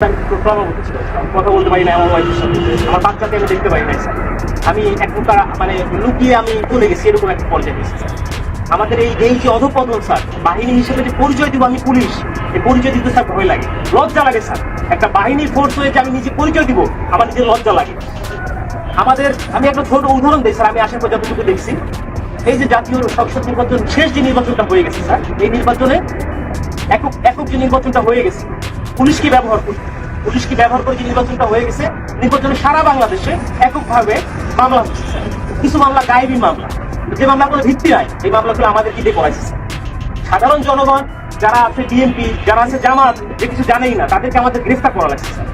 কথা বলতে পারি না আমার ওয়াইফের সাথে, আমার বাচ্চাকে আমি দেখতে পারি না স্যার। আমি এক প্রকার মানে লুকিয়ে আমি চলে গেছি, এরকম একটা পর্যায়ে গেছি স্যার। আমাদের এই যে অধপতন স্যার, বাহিনী হিসেবে যে পরিচয় দিব আমি পুলিশ, এই পরিচয় দিতে স্যার ভয় লাগে, লজ্জা লাগে স্যার। একটা বাহিনীর ফোর্স হয়ে যে আমি নিজে পরিচয় দিব, আমার নিজের লজ্জা লাগে। আমাদের আমি একটা ছোট উদাহরণ দিই স্যার, আমি আসার পর যতটুকু দেখছি, এই যে জাতীয় সংসদ নির্বাচন শেষ যে নির্বাচনটা হয়ে গেছে স্যার, এই নির্বাচনে একক যে নির্বাচনটা হয়ে গেছে, পুলিশকে ব্যবহার করে যে নির্বাচনটা হয়ে গেছে, নির্বাচনে সারা বাংলাদেশে এককভাবে মামলা হচ্ছে স্যার। কিছু মামলা গায়েবী মামলা, যে মামলাগুলো ভিত্তি নাই, এই মামলাগুলো আমাদের কি দিয়ে করাইছে স্যার। সাধারণ জনগণ যারা আছে বিএনপি, যারা আছে জামাত, যে কিছু জানেই না, তাদেরকে আমাদের গ্রেফতার করা লাগছে স্যার।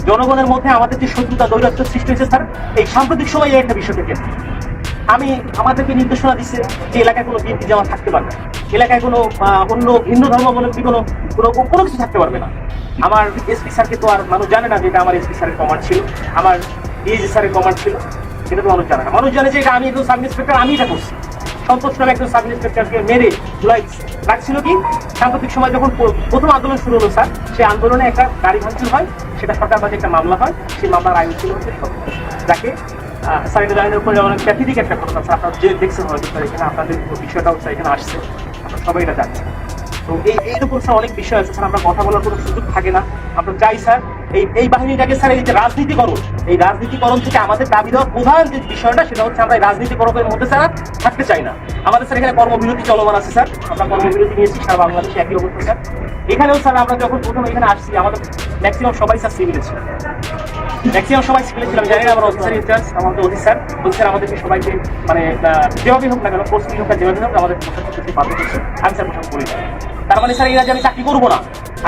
জনগণের মধ্যে আমাদের যে শত্রুতা দৈরাত্য সৃষ্টি হয়েছে স্যার, এই সাম্প্রতিক সময়ে একটা বিষয় থেকে আমাদেরকে নির্দেশনা দিচ্ছে যে এলাকায় কোনো বিএনপি জামাত থাকতে পারবে না, এলাকায় কোনো অন্য ভিন্ন ধর্মাবলম্বী কোনো কিছু থাকতে পারবে না। আমার এসপি স্যারকে তো আর মানুষ জানে না যে এটা আমার এসপি স্যারের কমান্ড ছিল, আমার ডিএজি স্যারের কমান্ড ছিল, সেটা তো মানুষ জানে না। মানুষ জানে যে এটা আমি একজন সাব ইন্সপেক্টর, আমি এটা করছি। সন্তোষ নামে একজন সাব ইন্সপেক্টরকে মেরে রাখছিল কি, সাম্প্রতিক সময় যখন প্রথম আন্দোলন শুরু হলো স্যার, সেই আন্দোলনে একটা গাড়ি ভাঙচুর হয়, সেটা সরকারবাদী একটা মামলা হয়, সেই মামলার আইন ছিল হচ্ছে যাকে স্যার এটা লাইনের উপরে অনেক প্যাথেটিক একটা ঘটনা স্যার, আপনারা যে দেখছেন হয়তো স্যার, এখানে আপনাদের বিষয়টাও স্যার এখানে আসছে, আপনারা সবাই এটা জানছেন। তো এইরকম স্যার অনেক বিষয় আছে স্যার, আমরা কথা বলার কোনো সুযোগ থাকে না। আমরা চাই স্যার এই বাহিনীটাকে স্যার, এই যে রাজনীতিকরণ, এই রাজনীতিকরণ থেকে আমাদের দাবি দেওয়ার প্রধান যে বিষয়টা, সেটা হচ্ছে আমরা এই রাজনীতিকরণের মধ্যে স্যার থাকতে চাই না। আমাদের স্যার এখানে কর্মবিরতি চলমান আছে স্যার, আমরা কর্মবিরতি নিয়েছি সারা বাংলাদেশে একই অবস্থা স্যার। এখানেও স্যার আমরা যখন প্রথম এখানে আসছি, আমাদের ম্যাক্সিমাম সবাই স্যার সিভিলে ছিল, জানি না আমরা অফিসার ইনচার্জ, আমাদের অফিসার আমাদেরকে সবাইকে মানে যেভাবে হোক না কেন, পোস্টিং হোক যেভাবে হোক আমাদের পোশাক করতে বাধ্য করছে। আমি স্যার পোশাক করি না, তার মানে স্যার এরা যে আমি চাকরি করবো না।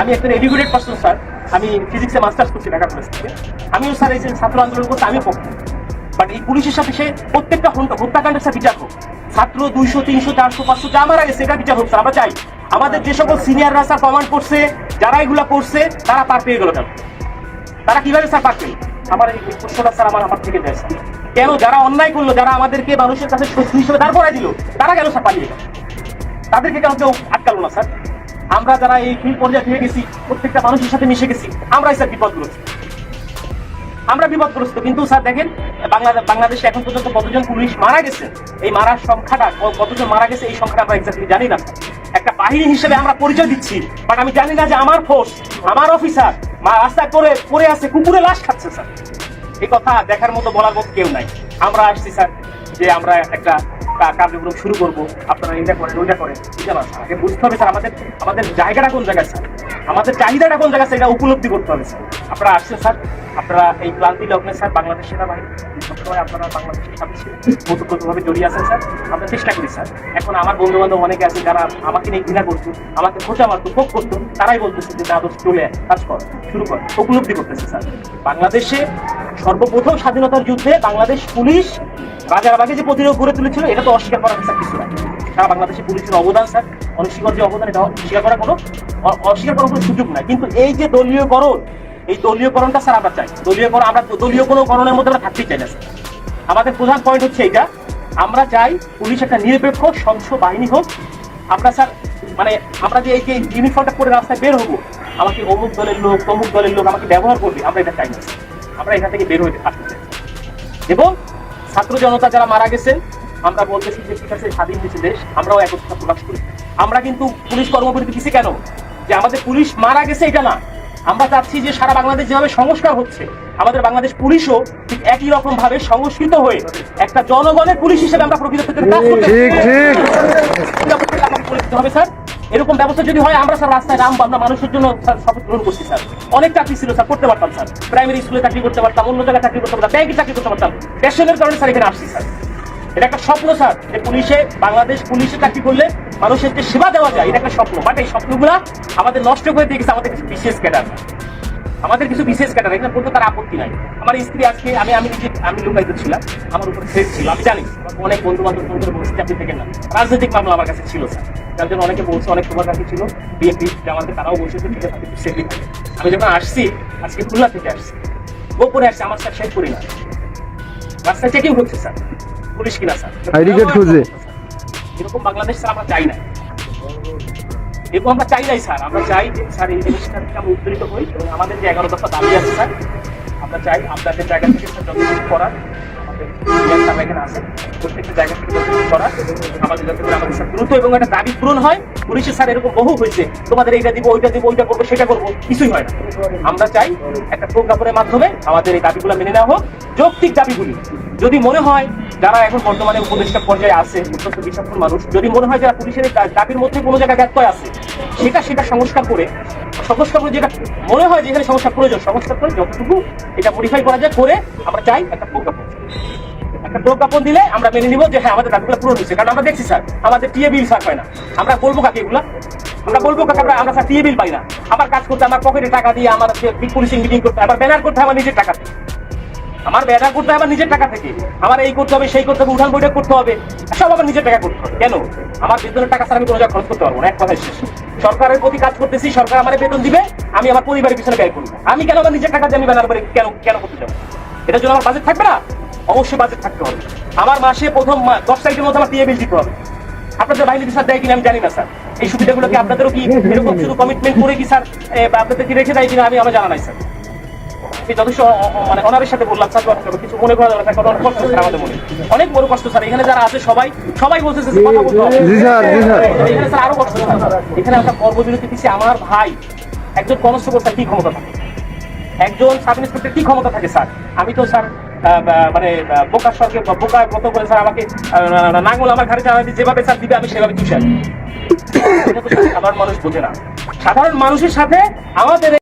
আমি একটা এডুকেটেড পার্সন স্যার, আমি ফিজিক্সে মাস্টার্স করছি ঢাকা কলেজ থেকে। আমিও স্যার এই যে ছাত্র আন্দোলন করতে আমিও পক্ষে, বাট এই পুলিশের সাথে সে প্রত্যেকটা হত্যাকাণ্ডের স্যার বিচার হোক। ছাত্র 200, 300, 400, 500 যা মারা গেছে, এটা বিচার হোক স্যার। আমরা চাই আমাদের যে সকল সিনিয়ররা স্যার কমান্ড করছে, যারা এগুলা করছে, তারা পার পেয়ে গেল কেন? তারা কিভাবে স্যার পার পেল? আমার এই প্রশ্নটা স্যার আমার থেকে যায় স্যার। কেন যারা অন্যায় করলো, যারা আমাদেরকে মানুষের কাছে শত্রু হিসেবে দাঁড় করাই দিল, তারা কেন স্যার পালিয়ে গেল? তাদেরকে কেন কেউ আটকালো না স্যার? আমরা যারা এই ফিল পর্যায়ে হয়ে গেছি, প্রত্যেকটা মানুষের সাথে মিশে গেছি, আমরাই স্যার বিপদগ্রস্ত। কিন্তু স্যার দেখেন, বাংলাদেশে এখন পর্যন্ত কতজন পুলিশ মারা গেছে, এই মারার সংখ্যাটা কতজন মারা গেছে, এই সংখ্যাটা আমরা এক্স্যাক্টলি জানি না। একটা বাহিনী হিসেবে আমরা পরিচয় দিচ্ছি, বাট আমি জানি না যে আমার ফোর্স, আমার অফিসার রাস্তায় পড়ে আছে, কুকুরে লাশ খাচ্ছে স্যার। এই কথা দেখার মতো, বলার মতো কেউ নাই। আমরা আসছি স্যার যে আমরা একটা কার্যক্রম শুরু করবো, আপনারা এটা করেন ওইটা করেন, এটা না স্যার। আগে বুঝতে হবে স্যার আমাদের জায়গাটা কোন জায়গায় স্যার, আমাদের চাহিদাটা কোন জায়গায় স্যার, এটা উপলব্ধি করতে হবে স্যার। আপনারা আসছেন স্যার, আপনারা এই ক্লান্তি লগ্নে স্যার বাংলাদেশ সেনাবাহিনী সবসময় আপনারা বাংলাদেশের সাথে ওতপ্রোতভাবে জড়িয়ে আছেন স্যার। আমরা চেষ্টা করি স্যার। এখন আমার বন্ধু বান্ধব অনেকে আছে যারা আমাকে নিয়ে ঘৃণা করতো, আমাকে খোঁচা মারতো, ভোগ করতো, তারাই বলতেছে যে আদর্শ চলে কাজ কর, শুরু কর, উপলব্ধি করতেছে স্যার। বাংলাদেশে সর্বপ্রথম স্বাধীনতার যুদ্ধে বাংলাদেশ পুলিশ রাজারবাগে যে প্রতিরোধ গড়ে তুলেছিল, এটা তো অস্বীকার করার স্যার কিছু নাই। সারা বাংলাদেশে পুলিশের অবদান স্যার, অনস্বীকার যে অবদান, এটা অস্বীকার করার কোনো সুযোগ নাই। কিন্তু এই যে দলীয়করণ, এই দলীয়করণটা স্যার আমরা চাই। আমরা দলীয় কোনো করণের মধ্যে আমরা থাকতেই চাই না স্যার। আমাদের প্রধান পয়েন্ট হচ্ছে এইটা, আমরা চাই পুলিশ একটা নিরপেক্ষ স্বচ্ছ বাহিনী হোক। আমরা স্যার মানে আমরা যে এই যে ইউনিফর্মটা পরে রাস্তায় বের হবো, আমাকে অমুক দলের লোক তমুক দলের লোক আমাকে ব্যবহার করবে, আমরা এটা চাই না। আমরা এখান থেকে বের হতে আসতে চাই। এবং ছাত্র জনতা যারা মারা গেছে, আমরা বলতেছি যে ঠিক আছে, স্বাধীন হয়েছে দেশ, আমরাও একত্রতা প্রকাশ করি। আমরা কিন্তু পুলিশ কর্মবিরতি দিচ্ছি কেন? যে আমাদের পুলিশ মারা গেছে এটা না, আমরা চাচ্ছি যে সারা বাংলাদেশ যেভাবে সংস্কার হচ্ছে, আমাদের বাংলাদেশ পুলিশও ঠিক একই রকম ভাবে সংস্কৃত হয়ে একটা জনগণের পুলিশ হিসেবে আমরা প্রকৃত কাজ করতে হবে স্যার। এরকম ব্যবস্থা যদি হয়, আমরা স্যার রাস্তায় নামবো, আমরা মানুষের জন্য শপথ গ্রহণ করছি স্যার। অনেক চাকরি ছিল স্যার, করতে পারতাম স্যার, প্রাইমারি স্কুলে চাকরি করতে পারতাম, অন্য জায়গায় চাকরি করতে পারতাম, ব্যাংকে চাকরি করতে পারতাম। প্যাশনের কারণে স্যার এখানে আসছি স্যার। এটা একটা স্বপ্ন স্যার, যে বাংলাদেশ পুলিশে চাকরি করলে মানুষের যে সেবা দেওয়া যায়, এটা একটা স্বপ্ন। বাট এই স্বপ্নগুলা আমাদের নষ্ট করে দিয়ে গেছে আমাদের কিছু বিশেষ ক্যাডার, এখানে বলতে তার আপত্তি নাই। আমার স্ত্রী আজকে আমি লোকায়িত ছিলাম, আমার উপর থ্রেট ছিল, আমি জানি। অনেক বন্ধু বান্ধব বলছে চাকরি থেকে না, রাজনৈতিক মামলা আমার কাছে ছিল স্যার, যার জন্য অনেকে বলছে, অনেক তোমার কাছে ছিল বিএনপি আমাদের, তারাও বলছে ঠিক আছে সেফলি থাকে। আমি যখন আসছি, আজকে খুলনা থেকে আসছি, গোপনে আসছি, আমার স্যার শেষ করি না, রাস্তায় চেকিং হচ্ছে স্যার, পুলিশ কিনা স্যার, এরকম বাংলাদেশ স্যার আমরা চাই না। এবং আমরা চাই নাই স্যার, আমরা চাই যে স্যার এই জিনিসটা থেকে আমরা উত্তরিত হই এবং আমাদের যে 11 দফা দাবি আছে স্যার, আমরা চাই আপনাদের জায়গা থেকে স্যার যতটুকু করার আমাদের এখানে আছে প্রত্যেকটা জায়গা থেকে যতটুকু করার আমাদের যাতে করে আমাদের স্যার দ্রুত এবং একটা দাবি পূরণ হয়। পুলিশের স্যার এরকম বহু হয়েছে, তোমাদের এইটা দিব ওইটা দিব ওইটা করবো সেটা করবো, কিছুই হয় না। আমরা চাই একটা প্রজ্ঞাপনের মাধ্যমে আমাদের এই দাবিগুলো মেনে নেওয়া হোক, যৌক্তিক দাবিগুলি। যদি মনে হয় যারা এখন বর্তমানে উপদেষ্টা পর্যায়ে আছে অত্যন্ত বিচক্ষণ মানুষ, যদি মনে হয় যারা পুলিশের এই দাবির মধ্যে কোনো জায়গায় ব্যত্যয় আছে, সেটা সংস্কার করে যেটা মনে হয় যে এখানে সংস্কার প্রয়োজন, সংস্কার করে যতটুকু এটা মডিফাই করা যায় করে আমরা চাই একটা প্রজ্ঞাপন দিলে আমরা মেনে নিব যে হ্যাঁ আমাদের দাবিগুলো পূরণ হয়েছে। কারণ আমরা দেখছি স্যার আমাদের টিএ বিল স্যার পায় না, আমরা বলবো কাকে এগুলা, আমরা বলবো কাকে আমরা স্যার টিএ বিল পাই না। আমার কাজ করতে আমার পকেটে টাকা দিয়ে আমার পুলিশিং মিটিং করতে আমার ব্যানার করতে আমার নিজের টাকা থেকে, আমার ব্যানার করতে আমার নিজের টাকা থেকে, আমার এই করতে হবে সেই করতে হবে উঠান বৈঠক করতে হবে, সব আমার নিজের টাকা করতে হবে। কেন আমার বেতনের টাকা স্যার আমি কোনো জায়গায় খরচ করতে পারবো না, এক কথায় শেষ। সরকারের প্রতি কাজ করতেছি, সরকার আমার বেতন দিবে, আমি আমার পরিবারের পিছনে ব্যয় করবো। আমি কেন আমার নিজের টাকা দিয়ে আমি ব্যানার করে কেন করতে যাবো? এটার জন্য আমার বাজেট থাকবে না? অবশ্যই বাজেট থাকতে হবে। আমার মাসে প্রথম 10 তারিখের মধ্যে আমার টিএ বিল দিতে হবে। আপনাদের বাহিনী স্যার দেয় কিনা আমি জানি না স্যার, এই সুবিধাগুলো কি আপনাদেরও কি এরকম শুধু কমিটমেন্ট করে কি স্যার আপনাদের কি রেখে দেয় কিনা আমি জানা নাই স্যার। আমি যথেষ্ট মানে অনারের সাথে বললাম স্যার, কিছু মনে করা যাবে না, অনেক কষ্ট স্যার আমাদের মনে, অনেক বড় কষ্ট স্যার। এখানে যারা আছে সবাই বলতেছে কথা বলতে হবে, এখানে স্যার আরো কষ্ট স্যার। এখানে আমরা কর্মবিরতি দিচ্ছি, আমার ভাই একজন কনস্টেবল স্যার কি ক্ষমতা থাকে, একজন সাব ইন্সপেক্টর কি ক্ষমতা থাকে স্যার? আমি তো স্যার মানে বোকার সরকার বোকার মতো করে স্যার আমাকে নাঙ্গল আমার ঘাড়ে চালাতে যেভাবে স্যার দিবে আমি সেভাবে চুষে আসি। সাধারণ মানুষ বোঝে না, সাধারণ মানুষের সাথে আমাদের